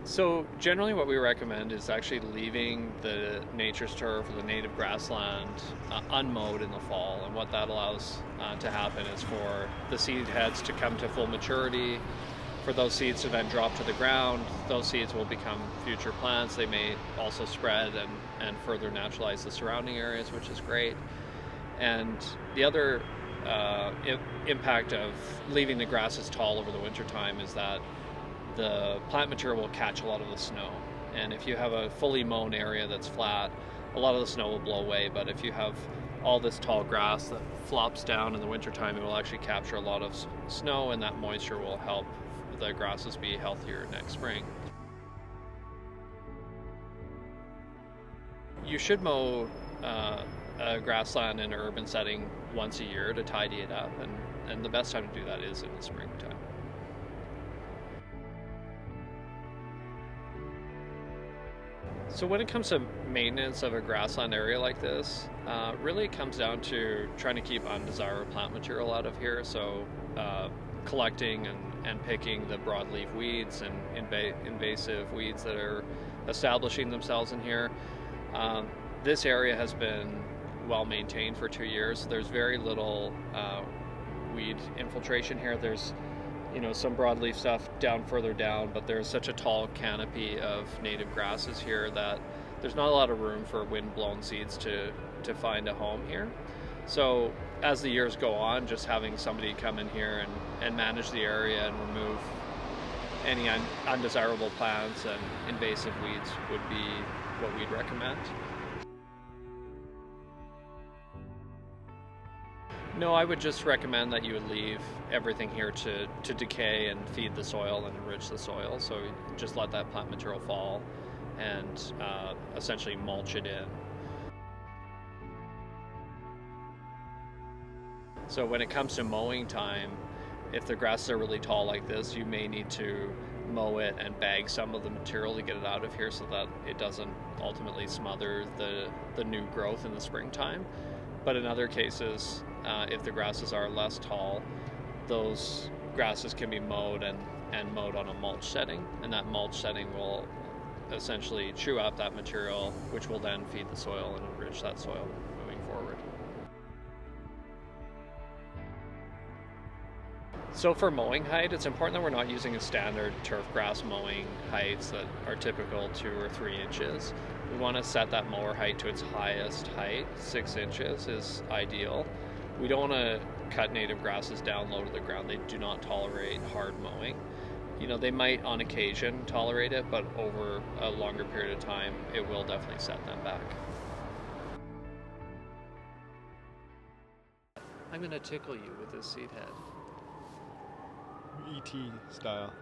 So generally what we recommend is actually leaving the nature's turf or the native grassland unmowed in the fall. And what that allows to happen is for the seed heads to come to full maturity, for those seeds to then drop to the ground. Those seeds will become future plants. They may also spread and further naturalize the surrounding areas, which is great. And the other impact of leaving the grasses tall over the winter time is that the plant material will catch a lot of the snow. And if you have a fully mown area that's flat, a lot of the snow will blow away. But if you have all this tall grass that flops down in the wintertime, it will actually capture a lot of snow, and that moisture will help the grasses be healthier next spring. You should mow a grassland in an urban setting once a year to tidy it up, and the best time to do that is in the springtime. So when it comes to maintenance of a grassland area like this, really it comes down to trying to keep undesirable plant material out of here. So collecting and picking the broadleaf weeds and invasive weeds that are establishing themselves in here. This area has been well maintained for 2 years. There's very little weed infiltration here. There's some broadleaf stuff further down, but there's such a tall canopy of native grasses here that there's not a lot of room for wind-blown seeds to find a home here. So as the years go on, just having somebody come in here and manage the area and remove any undesirable plants and invasive weeds would be what we'd recommend. No, I would just recommend that you would leave everything here to decay and feed the soil and enrich the soil. So just let that plant material fall and essentially mulch it in. So when it comes to mowing time, if the grasses are really tall like this, you may need to mow it and bag some of the material to get it out of here so that it doesn't ultimately smother the new growth in the springtime. But in other cases, if the grasses are less tall, those grasses can be mowed and mowed on a mulch setting, and that mulch setting will essentially chew up that material, which will then feed the soil and enrich that soil moving forward. So for mowing height, it's important that we're not using a standard turf grass mowing heights that are typical 2 or 3 inches. We want to set that mower height to its highest height. 6 inches is ideal. We don't want to cut native grasses down low to the ground. They do not tolerate hard mowing. They might on occasion tolerate it, but over a longer period of time, it will definitely set them back. I'm going to tickle you with this seed head. ET style.